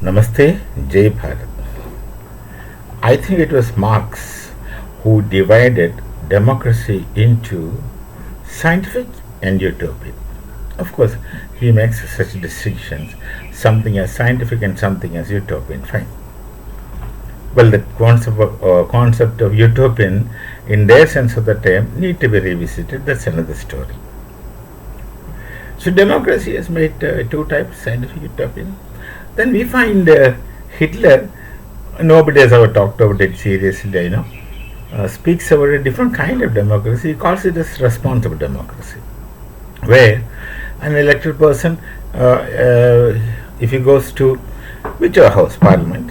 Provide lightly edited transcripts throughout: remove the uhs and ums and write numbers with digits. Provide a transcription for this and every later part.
Namaste, Jai Bharat. I think it was Marx who divided democracy into scientific and utopian. Of course, he makes such distinctions, something as scientific and something as utopian. Fine. Well, the concept of utopian, in their sense of the term, need to be revisited. That's another story. So, democracy has made two types, scientific, utopian. Then we find Hitler, nobody has ever talked about it seriously, speaks about a different kind of democracy. He calls it as responsible democracy, where an elected person, if he goes to whichever house, parliament,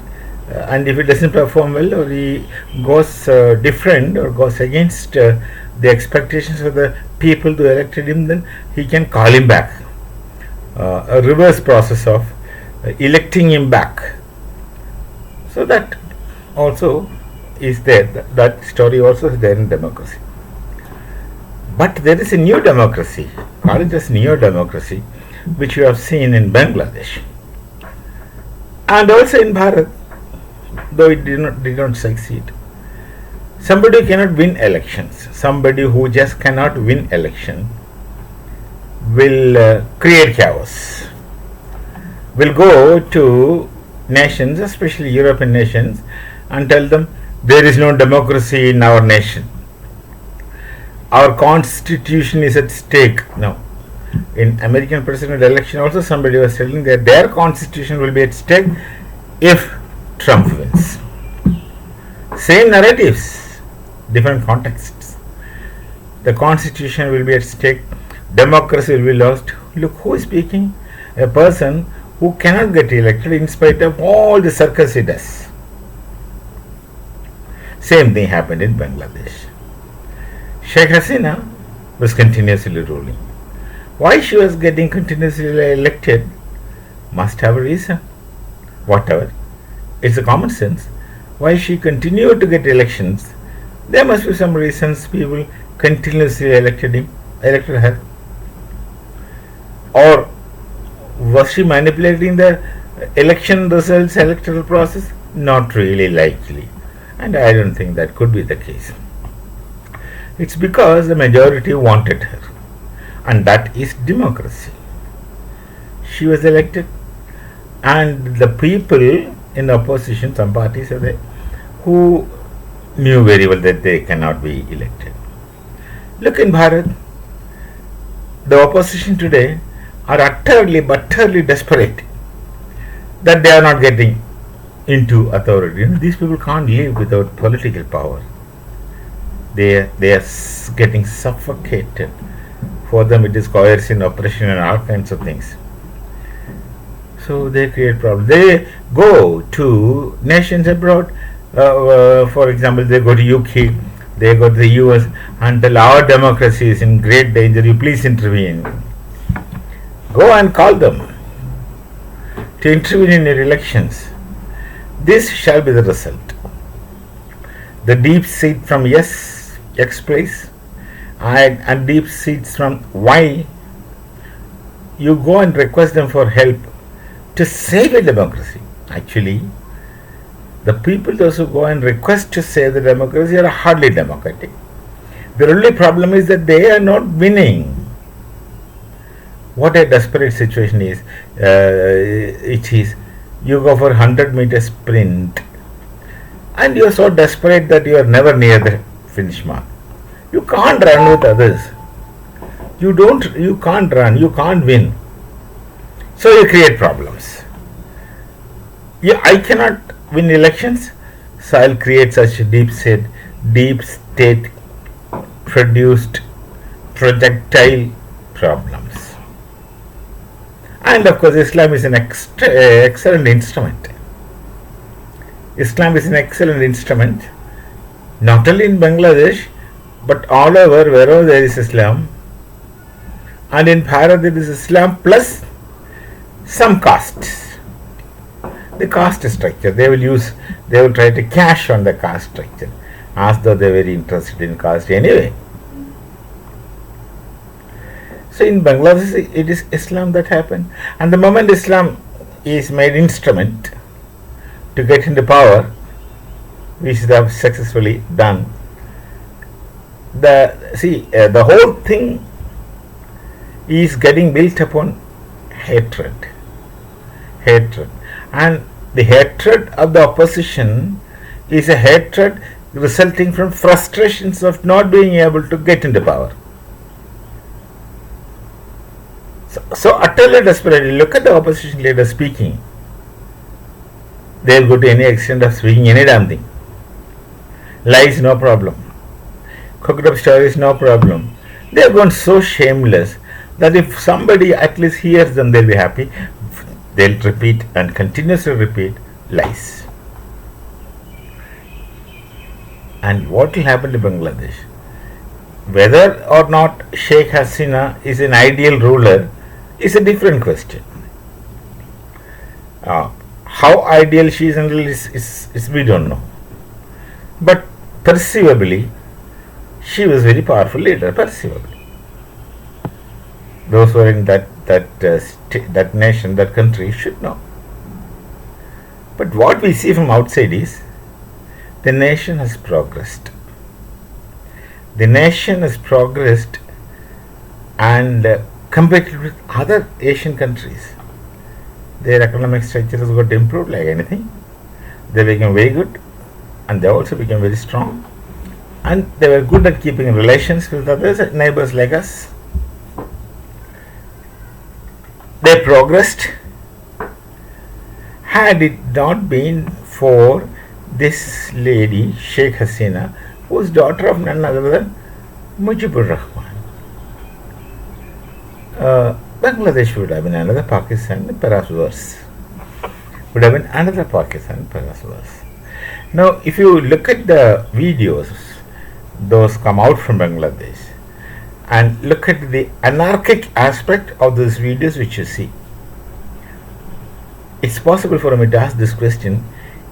and if he doesn't perform well or he goes different or goes against the expectations of the people who elected him, then he can call him back. A reverse process of electing him back. So that also is there. That story also is there in democracy. But there is a new democracy, call it as neo-democracy, which you have seen in Bangladesh and also in Bharat, though it did not succeed. Somebody who cannot win elections, somebody who just cannot win election will create chaos, will go to nations, especially European nations, and tell them there is no democracy in our nation. Our constitution is at stake. Now, in American president election also somebody was telling that their constitution will be at stake if Trump wins. Same narratives, different contexts. The constitution will be at stake, democracy will be lost. Look who is speaking? A person who cannot get elected in spite of all the circus he does. Same thing happened in Bangladesh. Sheikh Hasina was continuously ruling. Why she was getting continuously elected must have a reason. Whatever. It's a common sense. Why she continued to get elections, there must be some reasons people continuously elected her. Or was she manipulating the election results, electoral process? Not really likely. And I don't think that could be the case. It's because the majority wanted her. And that is democracy. She was elected, and the people in opposition, some parties are there, who knew very well that they cannot be elected. Look in Bharat, the opposition today are utterly desperate that they are not getting into authority. These people can't live without political power. They are getting suffocated. For them it is coercion, oppression and all kinds of things. So they create problems. They go to nations abroad. For example, they go to UK, they go to the US and tell our democracy is in great danger, you please intervene. Go and call them to intervene in your elections. This shall be the result. The deep seat from yes, X place, and deep seats from Y, you go and request them for help to save a democracy. Actually, the people those who go and request to save the democracy are hardly democratic. The only problem is that they are not winning. What a desperate situation is. It is, you go for 100-meter sprint and you are so desperate that you are never near the finish mark. You can't run with others. You can't run, you can't win. So you create problems. Yeah, I cannot win elections, so I'll create such deep state produced projectile problems. And of course, Islam is an excellent instrument. Islam is an excellent instrument, not only in Bangladesh, but all over wherever there is Islam. And in Bharat, there is Islam plus some castes. The caste structure, they will try to cash on the caste structure, as though they are very interested in caste anyway. So in Bangladesh, it is Islam that happened. And the moment Islam is made instrument, to get into power, which they have successfully done. The whole thing is getting built upon hatred, and the hatred of the opposition is a hatred resulting from frustrations of not being able to get into power. So utterly desperate. Look at the opposition leader speaking. They'll go to any extent of speaking any damn thing. Lies, no problem. Cooked up stories, no problem. They've gone so shameless that if somebody at least hears them, they'll be happy. They'll repeat and continuously repeat lies. And what will happen to Bangladesh? Whether or not Sheikh Hasina is an ideal ruler is a different question. How ideal she is we don't know. But perceivably, she was a very powerful leader, perceivably. Those who are in that nation, that country, should know. But what we see from outside is the nation has progressed. The nation has progressed, and compared with other Asian countries, their economic structure has got improved like anything. They became very good, and they also became very strong, and they were good at keeping relations with others, neighbors like us. They progressed. Had it not been for this lady, Sheikh Hasina, who is daughter of none other than Mujibur Rahman, Bangladesh would have been another Pakistan, perhaps worse. Would have been another Pakistan, perhaps worse. Now, if you look at the videos, those come out from Bangladesh, and look at the anarchic aspect of those videos which you see, it's possible for me to ask this question: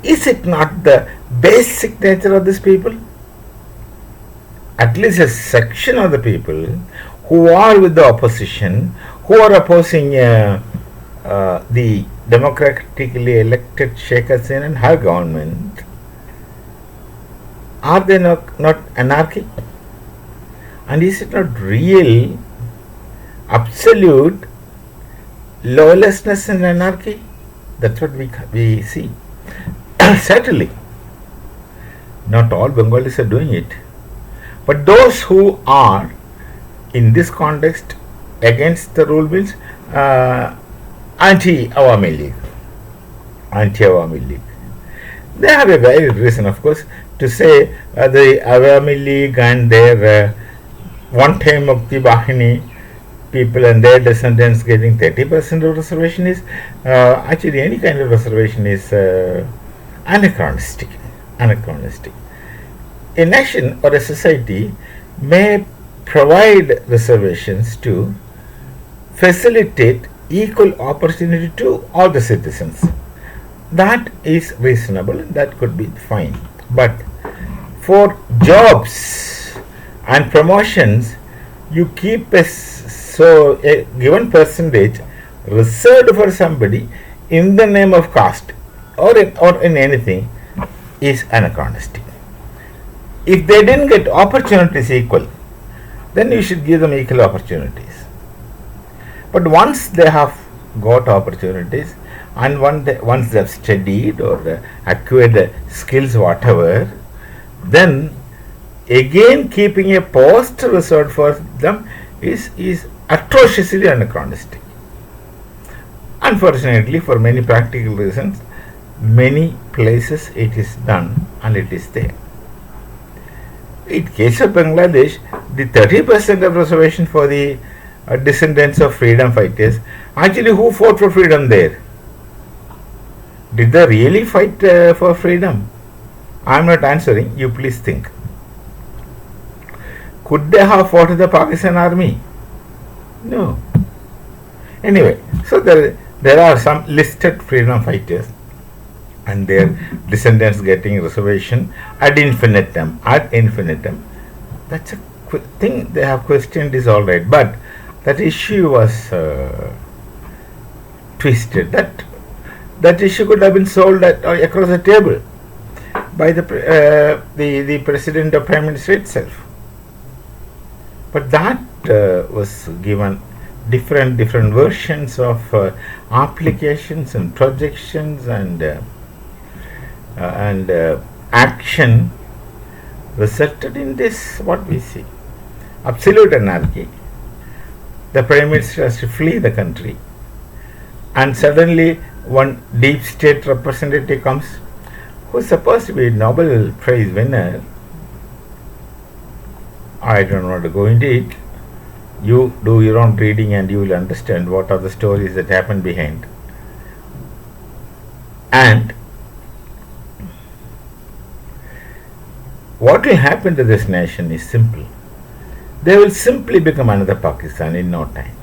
is it not the basic nature of these people? At least a section of the people who are with the opposition, who are opposing the democratically elected Sheikh Hasina and her government, are they not anarchic? And is it not real, absolute lawlessness and anarchy? That's what we see. Certainly, not all Bengalis are doing it, but those who are in this context against the rule means anti-Awami League. They have a valid reason, of course, to say the Awami League and their one-time Mukti Bahini people and their descendants getting 30% of reservation is actually any kind of reservation is anachronistic. A nation or a society may provide reservations to facilitate equal opportunity to all the citizens. That is reasonable, that could be fine. But for jobs and promotions, you keep a given percentage reserved for somebody in the name of caste or in anything is anachronistic. If they didn't get opportunities equal, then you should give them equal opportunities. But once they have got opportunities, and once they have studied or acquired skills, whatever, then again keeping a post reserved for them is atrociously anachronistic. Unfortunately, for many practical reasons, many places it is done and it is there. In case of Bangladesh, the 30% of reservation for the descendants of freedom fighters, actually who fought for freedom there? Did they really fight for freedom? I am not answering, you please think. Could they have fought in the Pakistan army? No. Anyway, so there are some listed freedom fighters and their descendants getting reservation ad infinitum. That's a thing they have questioned, is all right, but that issue was twisted. That that issue could have been solved across the table by the president or prime minister itself. But that was given different versions of applications and projections and action resulted in this, what we see, absolute anarchy. The prime minister has to flee the country, and suddenly one deep state representative comes who is supposed to be a Nobel Prize winner. I don't want to go into it. You do your own reading and you will understand what are the stories that happen behind. And what will happen to this nation is simple. They will simply become another Pakistan in no time.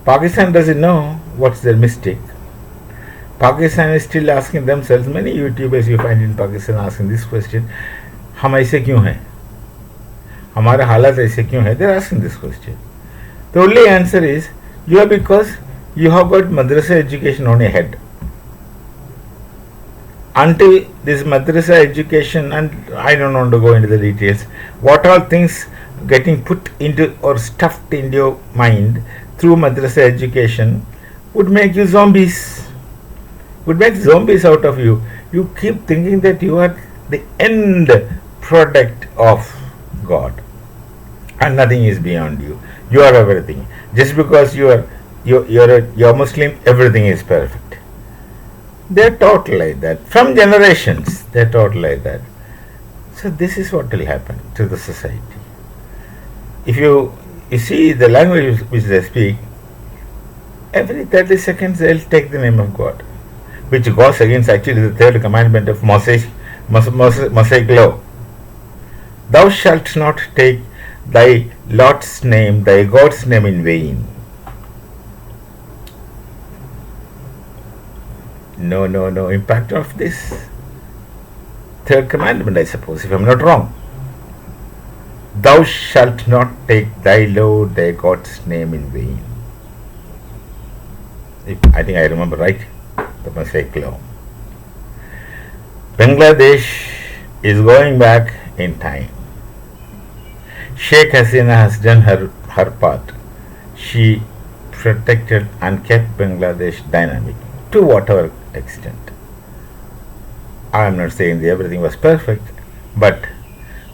Pakistan doesn't know what's their mistake. Pakistan is still asking themselves, many YouTubers you find in Pakistan asking this question, हम ऐसे क्यों हैं? हमारा हालत ऐसे क्यों है? They're asking this question. The only answer is, you are because you have got madrasa education on your head. Until this madrasa education, and I don't want to go into the details, what all things getting put into or stuffed into your mind through madrasa education would make you zombies, would make zombies out of you. You keep thinking that you are the end product of God and nothing is beyond you. You are everything. Just because you're Muslim, everything is perfect. They're taught like that. From generations, they're taught like that. So this is what will happen to the society. If you see the language which they speak, every 30 seconds they'll take the name of God, which goes against actually the third commandment of Mosaic law. Thou shalt not take thy Lord's name, thy God's name in vain. No impact of this third commandment, I suppose, if I'm not wrong. Thou shalt not take thy Lord, thy God's name in vain. I think I remember right, the Mosaic law. Bangladesh is going back in time. Sheikh Hasina has done her part. She protected and kept Bangladesh dynamic to whatever extent. I am not saying that everything was perfect, but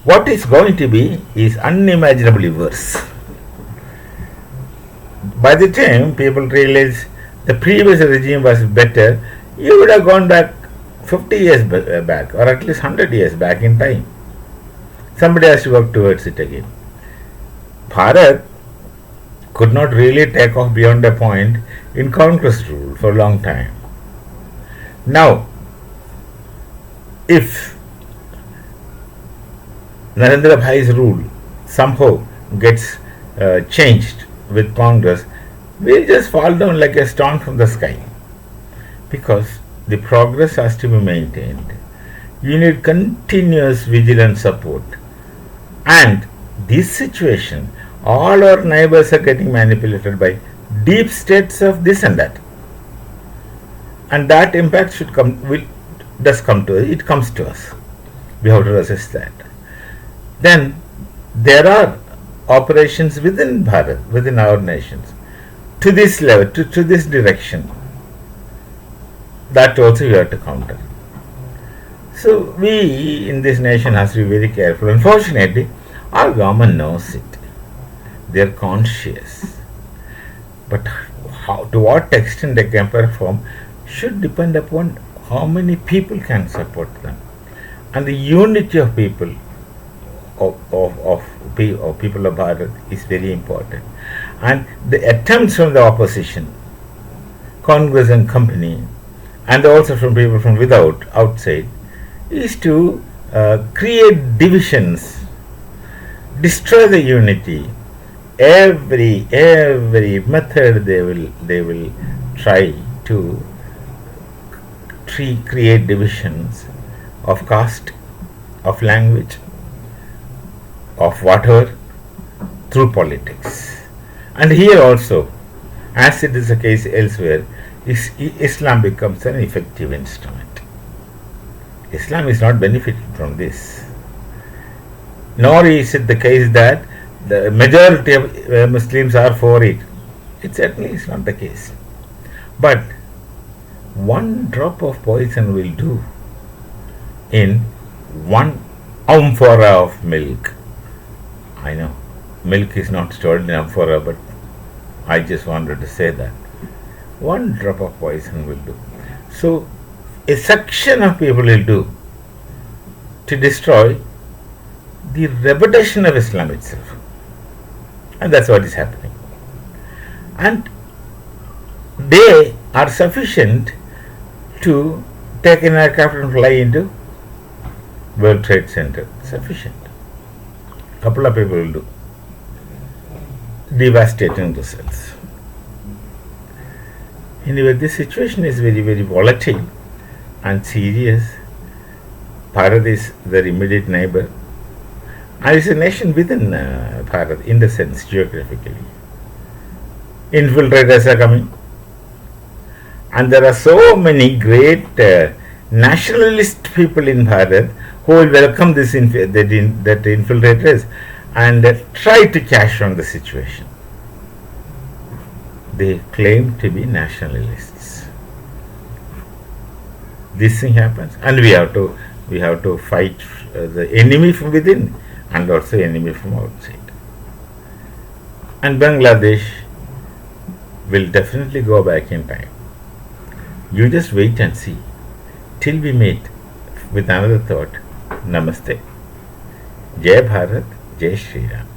what is going to be is unimaginably worse. By the time people realize the previous regime was better, you would have gone back 50 years back, or at least 100 years back in time. Somebody has to work towards it again. Bharat could not really take off beyond a point in Congress rule for a long time. Now, if Narendra Bhai's rule somehow gets changed with Congress, we'll just fall down like a stone from the sky, because the progress has to be maintained. You need continuous vigilant support. And this situation, all our neighbors are getting manipulated by deep states of this and that. And that impact does come to us. It comes to us. We have to resist that. Then there are operations within Bharat, within our nations, to this level, to this direction. That also you have to counter. So we in this nation has to be very careful. Unfortunately, our government knows it. They are conscious. But to what extent they can perform should depend upon how many people can support them. And the unity of people of people of Bharat is very important. And the attempts from the opposition, Congress and company, and also from people from outside, is to create divisions, destroy the unity. Every method they will try to create divisions of caste, of language, of whatever, through politics. And here also, as it is the case elsewhere, Islam becomes an effective instrument. Islam is not benefiting from this. Nor is it the case that the majority of Muslims are for it. It certainly is not the case. But one drop of poison will do in one amphora of milk. I know milk is not stored in amphora, but I just wanted to say that. One drop of poison will do. So, a section of people will do to destroy the reputation of Islam itself. And that's what is happening. And they are sufficient to take an aircraft and fly into World Trade Center. Sufficient. Couple of people will do. Devastating results. Anyway, this situation is very, very volatile and serious. Bharat is their immediate neighbor. And it's a nation within Bharat, in the sense, geographically. Infiltrators are coming. And there are so many great nationalist people in Bharat who will welcome that infiltrators and try to cash on the situation. They claim to be nationalists. This thing happens, and we have to fight the enemy from within and also enemy from outside. And Bangladesh will definitely go back in time. You just wait and see. Till we meet with another thought. Namaste. Jai Bharat, Jai Shri Ram.